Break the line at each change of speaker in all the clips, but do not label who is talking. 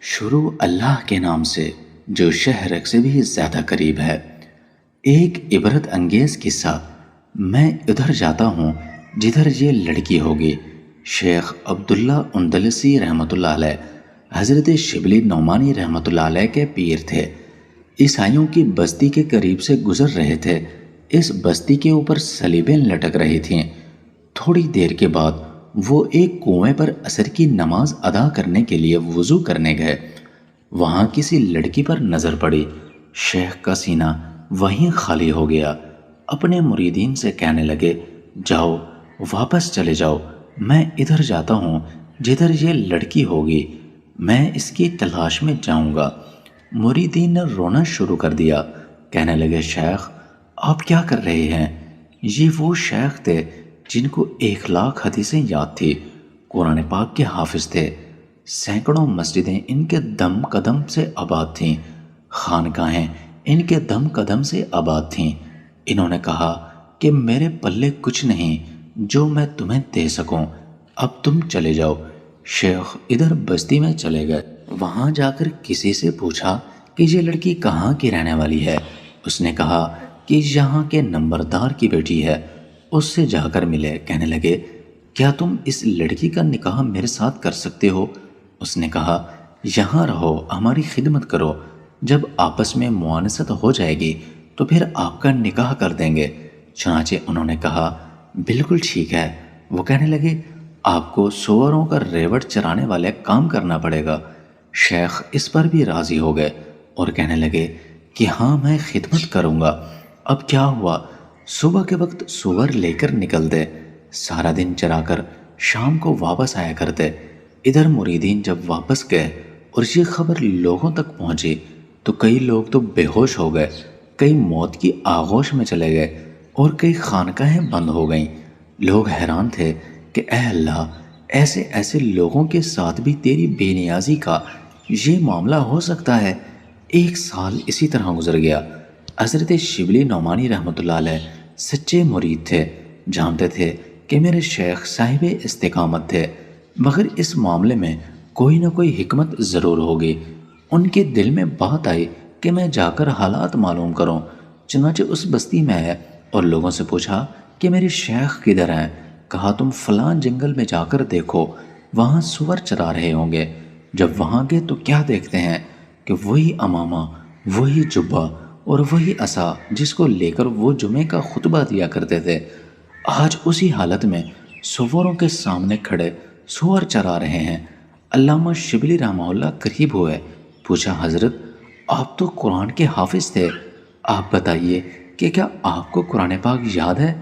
شروع اللہ کے نام سے جو شہر سے بھی زیادہ قریب ہے۔ ایک عبرت انگیز قصہ۔ میں ادھر جاتا ہوں جدھر یہ لڑکی ہوگی۔ شیخ عبداللہ اندلسی رحمۃ اللہ علیہ حضرت شبلی نعمانی رحمۃ اللہ علیہ کے پیر تھے۔ عیسائیوں کی بستی کے قریب سے گزر رہے تھے۔ اس بستی کے اوپر صلیبیں لٹک رہی تھیں۔ تھوڑی دیر کے بعد وہ ایک کنویں پر عصر کی نماز ادا کرنے کے لیے وضو کرنے گئے۔ وہاں کسی لڑکی پر نظر پڑی۔ شیخ کا سینہ وہیں خالی ہو گیا۔ اپنے مریدین سے کہنے لگے، جاؤ واپس چلے جاؤ، میں ادھر جاتا ہوں جدھر یہ لڑکی ہوگی، میں اس کی تلاش میں جاؤں گا۔ مریدین نے رونا شروع کر دیا۔ کہنے لگے، شیخ آپ کیا کر رہے ہیں؟ یہ وہ شیخ تھے جن کو 1,00,000 حدیثیں یاد تھی، قرآن پاک کے حافظ تھے۔ سینکڑوں مسجدیں ان کے دم قدم سے آباد تھیں، خانقاہیں ان کے دم قدم سے آباد تھیں۔ انہوں نے کہا کہ میرے پلے کچھ نہیں جو میں تمہیں دے سکوں، اب تم چلے جاؤ۔ شیخ ادھر بستی میں چلے گئے۔ وہاں جا کر کسی سے پوچھا کہ یہ لڑکی کہاں کی رہنے والی ہے۔ اس نے کہا کہ یہاں کے نمبردار کی بیٹی ہے، اس سے جا کر ملے۔ کہنے لگے، کیا تم اس لڑکی کا نکاح میرے ساتھ کر سکتے ہو؟ اس نے کہا، یہاں رہو، ہماری خدمت کرو، جب آپس میں موانست ہو جائے گی تو پھر آپ کا نکاح کر دیں گے۔ چنانچہ انہوں نے کہا، بالکل ٹھیک ہے۔ وہ کہنے لگے، آپ کو سوروں کا ریوڑ چرانے والے کام کرنا پڑے گا۔ شیخ اس پر بھی راضی ہو گئے اور کہنے لگے کہ ہاں میں خدمت کروں گا۔ اب کیا ہوا؟ صبح کے وقت سور لے کر نکلتے، سارا دن چرا کر شام کو واپس آیا کرتے۔ ادھر مریدین جب واپس گئے اور یہ خبر لوگوں تک پہنچی تو کئی لوگ تو بے ہوش ہو گئے، کئی موت کی آغوش میں چلے گئے اور کئی خانقاہیں بند ہو گئیں۔ لوگ حیران تھے کہ اے اللہ، ایسے ایسے لوگوں کے ساتھ بھی تیری بے نیازی کا یہ معاملہ ہو سکتا ہے۔ 1 سال اسی طرح گزر گیا۔ حضرت شبلی نعمانی رحمۃ اللہ علیہ سچے مرید تھے، جانتے تھے کہ میرے شیخ صاحب استقامت تھے، مگر اس معاملے میں کوئی نہ کوئی حکمت ضرور ہوگی۔ ان کے دل میں بات آئی کہ میں جا کر حالات معلوم کروں۔ چنانچہ اس بستی میں آئے اور لوگوں سے پوچھا کہ میرے شیخ کدھر ہیں؟ کہا، تم فلاں جنگل میں جا کر دیکھو، وہاں سور چرا رہے ہوں گے۔ جب وہاں گئے تو کیا دیکھتے ہیں کہ وہی امامہ، وہی جبہ اور وہی عصا جس کو لے کر وہ جمعے کا خطبہ دیا کرتے تھے، آج اسی حالت میں سوروں کے سامنے کھڑے سور چرا رہے ہیں۔ علامہ شبلی رحمہ اللہ قریب ہوئے، پوچھا، حضرت آپ تو قرآن کے حافظ تھے، آپ بتائیے کہ کیا آپ کو قرآن پاک یاد ہے؟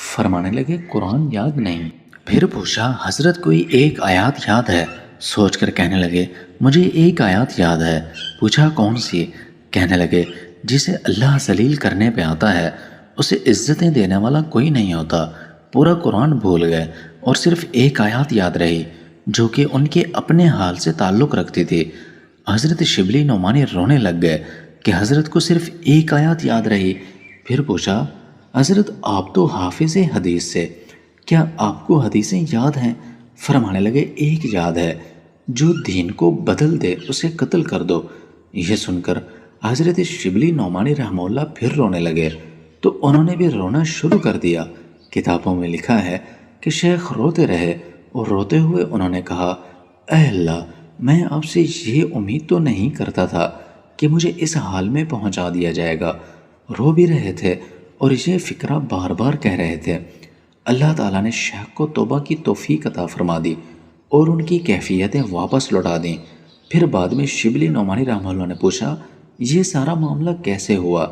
فرمانے لگے، قرآن یاد نہیں۔ پھر پوچھا، حضرت کوئی ایک آیات یاد ہے؟ سوچ کر کہنے لگے، مجھے ایک آیات یاد ہے۔ پوچھا، کون سی؟ کہنے لگے، جسے اللہ ذلیل کرنے پہ آتا ہے اسے عزتیں دینے والا کوئی نہیں ہوتا۔ پورا قرآن بھول گئے اور صرف ایک آیات یاد رہی جو کہ ان کے اپنے حال سے تعلق رکھتی تھی۔ حضرت شبلی نعمانی رونے لگ گئے کہ حضرت کو صرف ایک آیات یاد رہی۔ پھر پوچھا، حضرت آپ تو حافظ حدیث سے، کیا آپ کو حدیثیں یاد ہیں؟ فرمانے لگے، ایک یاد ہے، جو دین کو بدل دے اسے قتل کر دو۔ یہ سن کر حضرت شبلی نعمانی رحمہ اللہ پھر رونے لگے تو انہوں نے بھی رونا شروع کر دیا۔ کتابوں میں لکھا ہے کہ شیخ روتے رہے اور روتے ہوئے انہوں نے کہا، اے اللہ، میں آپ سے یہ امید تو نہیں کرتا تھا کہ مجھے اس حال میں پہنچا دیا جائے گا۔ رو بھی رہے تھے اور یہ فکرہ بار بار کہہ رہے تھے۔ اللہ تعالیٰ نے شیخ کو توبہ کی توفیق عطا فرما دی اور ان کی کیفیتیں واپس لوٹا دیں۔ پھر بعد میں شبلی نعمانی رحمہ اللہ نے پوچھا، یہ سارا معاملہ کیسے ہوا؟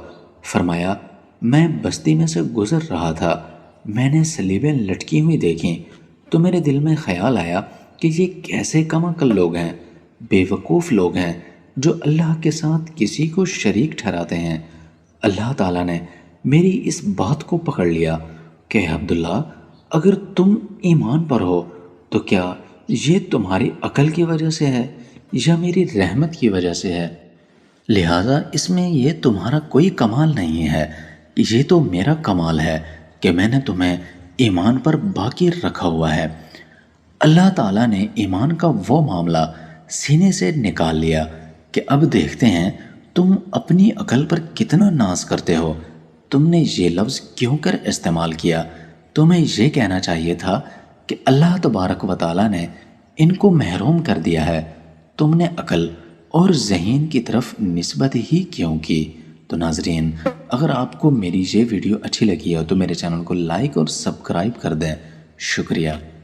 فرمایا، میں بستی میں سے گزر رہا تھا، میں نے صلیبیں لٹکی ہوئی دیکھیں تو میرے دل میں خیال آیا کہ یہ کیسے کم عقل لوگ ہیں، بے وقوف لوگ ہیں جو اللہ کے ساتھ کسی کو شریک ٹھہراتے ہیں۔ اللہ تعالیٰ نے میری اس بات کو پکڑ لیا کہ عبداللہ، اگر تم ایمان پر ہو تو کیا یہ تمہاری عقل کی وجہ سے ہے یا میری رحمت کی وجہ سے ہے؟ لہٰذا اس میں یہ تمہارا کوئی کمال نہیں ہے، یہ تو میرا کمال ہے کہ میں نے تمہیں ایمان پر باقی رکھا ہوا ہے۔ اللہ تعالیٰ نے ایمان کا وہ معاملہ سینے سے نکال لیا کہ اب دیکھتے ہیں تم اپنی عقل پر کتنا ناز کرتے ہو، تم نے یہ لفظ کیوں کر استعمال کیا؟ تمہیں یہ کہنا چاہیے تھا کہ اللہ تبارک و تعالیٰ نے ان کو محروم کر دیا ہے، تم نے عقل اور ذہین کی طرف نسبت ہی کیوں کی؟ تو ناظرین، اگر آپ کو میری یہ ویڈیو اچھی لگی ہے تو میرے چینل کو لائک اور سبسکرائب کر دیں۔ شکریہ۔